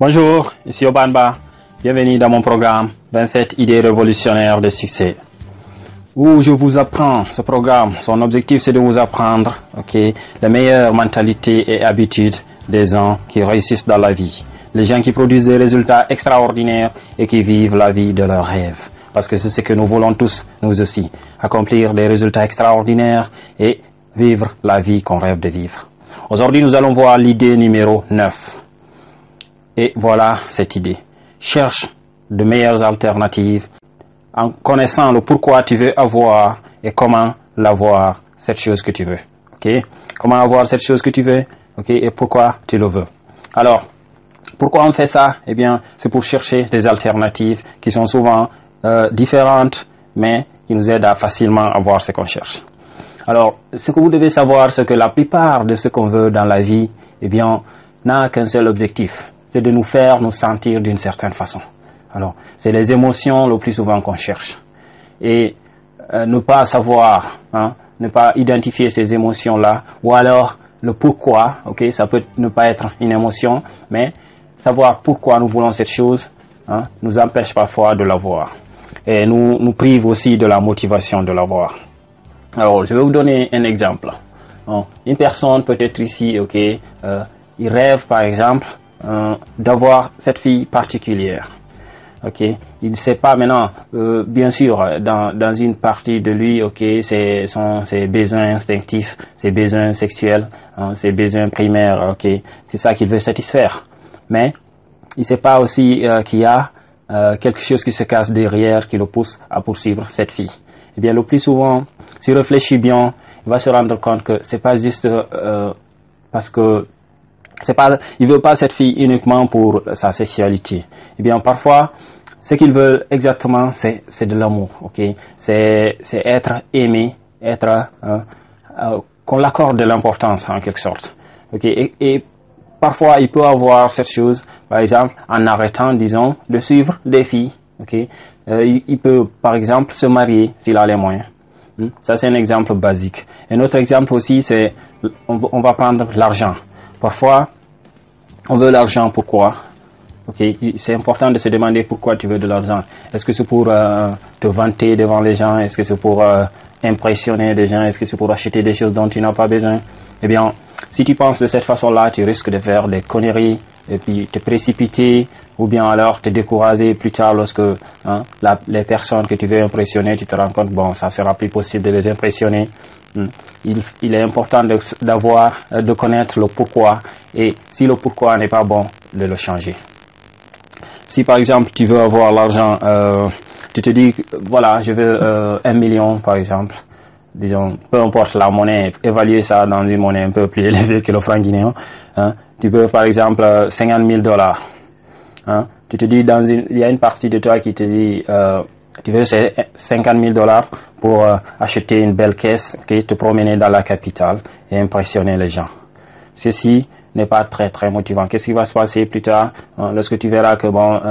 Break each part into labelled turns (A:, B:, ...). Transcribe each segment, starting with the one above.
A: Bonjour, ici Obanba. Bienvenue dans mon programme 27 idées révolutionnaires de succès. Où je vous apprends ce programme. Son objectif, c'est de vous apprendre, les meilleures mentalités et habitudes des gens qui réussissent dans la vie. Les gens qui produisent des résultats extraordinaires et qui vivent la vie de leurs rêves. Parce que c'est ce que nous voulons tous, nous aussi. Accomplir des résultats extraordinaires et vivre la vie qu'on rêve de vivre. Aujourd'hui, nous allons voir l'idée numéro 9. Et voilà cette idée. Cherche de meilleures alternatives en connaissant le pourquoi tu veux avoir et comment l'avoir, cette chose que tu veux. Comment avoir cette chose que tu veux, et pourquoi tu le veux. Alors, pourquoi on fait ça? Eh bien, c'est pour chercher des alternatives qui sont souvent différentes, mais qui nous aident à facilement avoir ce qu'on cherche. Alors, ce que vous devez savoir, c'est que la plupart de ce qu'on veut dans la vie, eh bien, n'a qu'un seul objectif. C'est de nous faire nous sentir d'une certaine façon. Alors, c'est les émotions le plus souvent qu'on cherche. Et ne pas savoir, ne pas identifier ces émotions-là, ou alors le pourquoi, ça peut ne pas être une émotion, mais savoir pourquoi nous voulons cette chose, nous empêche parfois de l'avoir. Et nous prive aussi de la motivation de l'avoir. Alors, je vais vous donner un exemple. Une personne peut-être ici, il rêve par exemple d'avoir cette fille particulière. Il ne sait pas maintenant, bien sûr, dans une partie de lui, ses besoins instinctifs, ses besoins sexuels, ses besoins primaires, c'est ça qu'il veut satisfaire. Mais il ne sait pas aussi qu'il y a quelque chose qui se cache derrière, qui le pousse à poursuivre cette fille. Eh bien, le plus souvent, s'il réfléchit bien, il va se rendre compte que c'est pas juste parce que il veut pas cette fille uniquement pour sa sexualité. Eh bien, parfois, ce qu'il veut exactement, c'est de l'amour, c'est être aimé, qu'on l'accorde de l'importance en quelque sorte, et parfois, il peut avoir cette chose, par exemple, en arrêtant, disons, de suivre des filles, il peut, par exemple, se marier s'il a les moyens. Ça, c'est un exemple basique. Un autre exemple aussi, c'est, on va prendre l'argent. Parfois, on veut l'argent, pourquoi? C'est important de se demander pourquoi tu veux de l'argent. Est-ce que c'est pour te vanter devant les gens? Est-ce que c'est pour impressionner les gens? Est-ce que c'est pour acheter des choses dont tu n'as pas besoin? Eh bien, si tu penses de cette façon-là, tu risques de faire des conneries et puis te précipiter ou bien alors te décourager plus tard lorsque les personnes que tu veux impressionner, tu te rends compte, bon, ça sera plus possible de les impressionner. Il est important de connaître le pourquoi, et si le pourquoi n'est pas bon, de le changer. Si par exemple tu veux avoir l'argent, tu te dis voilà, je veux 1 million par exemple, disons, peu importe la monnaie, évaluer ça dans une monnaie un peu plus élevée que le franc guinéen, tu veux par exemple 50 000 $. Tu te dis il y a une partie de toi qui te dit tu veux 50 000 $ pour acheter une belle caisse, te promener dans la capitale et impressionner les gens. Ceci n'est pas très très motivant. Qu'est-ce qui va se passer plus tard lorsque tu verras que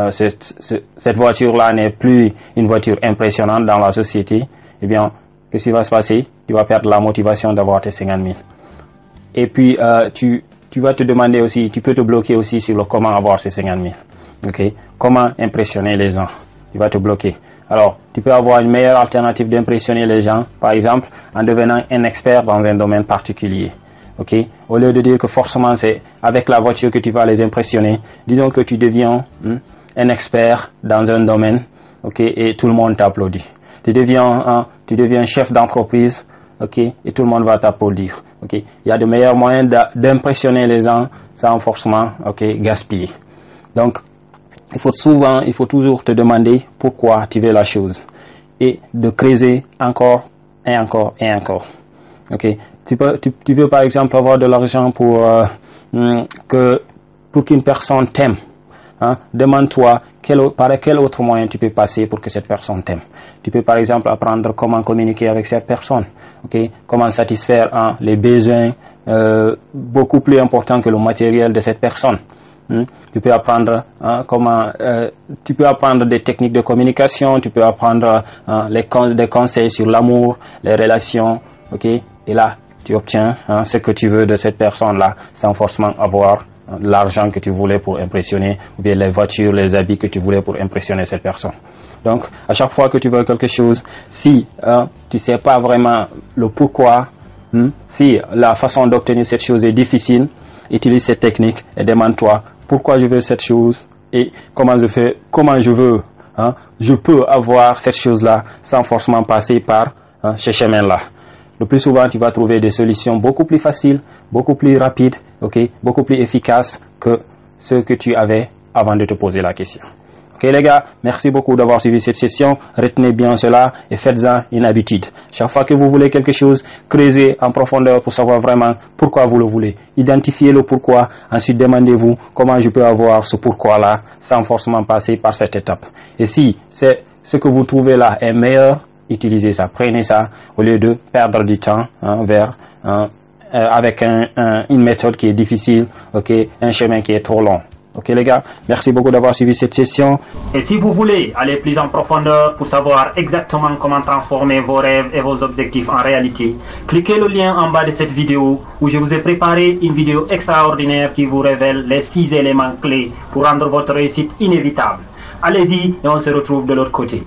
A: cette voiture-là n'est plus une voiture impressionnante dans la société? Eh bien, qu'est-ce qui va se passer? Tu vas perdre la motivation d'avoir tes 50 000. Et puis, tu vas te demander aussi, tu peux te bloquer aussi sur le comment avoir ces 50 000. Comment impressionner les gens? Tu vas te bloquer. Alors, tu peux avoir une meilleure alternative d'impressionner les gens, par exemple, en devenant un expert dans un domaine particulier. Au lieu de dire que forcément c'est avec la voiture que tu vas les impressionner, disons que tu deviens un expert dans un domaine, et tout le monde t'applaudit. Tu deviens chef d'entreprise, et tout le monde va t'applaudir. Il y a de meilleurs moyens d'impressionner les gens sans forcément, gaspiller. Donc, il faut toujours te demander pourquoi tu veux la chose et de creuser encore et encore et encore. Tu veux par exemple avoir de l'argent pour qu'une personne t'aime. Demande-toi par quel autre moyen tu peux passer pour que cette personne t'aime. Tu peux par exemple apprendre comment communiquer avec cette personne, comment satisfaire les besoins beaucoup plus importants que le matériel de cette personne. Tu peux apprendre tu peux apprendre des techniques de communication, tu peux apprendre des conseils sur l'amour, les relations, et là tu obtiens ce que tu veux de cette personne-là sans forcément avoir l'argent que tu voulais pour impressionner, ou bien les voitures, les habits que tu voulais pour impressionner cette personne. Donc, à chaque fois que tu veux quelque chose, si tu sais pas vraiment le pourquoi, si la façon d'obtenir cette chose est difficile, utilise cette technique et demande-toi pourquoi je veux cette chose et comment je veux, je peux avoir cette chose-là sans forcément passer par ce chemin-là. Le plus souvent, tu vas trouver des solutions beaucoup plus faciles, beaucoup plus rapides, beaucoup plus efficaces que ce que tu avais avant de te poser la question. Ok les gars, merci beaucoup d'avoir suivi cette session. Retenez bien cela et faites-en une habitude. Chaque fois que vous voulez quelque chose, creusez en profondeur pour savoir vraiment pourquoi vous le voulez. Identifiez le pourquoi. Ensuite, demandez-vous comment je peux avoir ce pourquoi-là sans forcément passer par cette étape. Et si c'est ce que vous trouvez là est meilleur, utilisez ça. Prenez ça au lieu de perdre du temps avec une méthode qui est difficile, un chemin qui est trop long. Ok les gars, merci beaucoup d'avoir suivi cette session.
B: Et si vous voulez aller plus en profondeur pour savoir exactement comment transformer vos rêves et vos objectifs en réalité, cliquez le lien en bas de cette vidéo où je vous ai préparé une vidéo extraordinaire qui vous révèle les 6 éléments clés pour rendre votre réussite inévitable. Allez-y et on se retrouve de l'autre côté.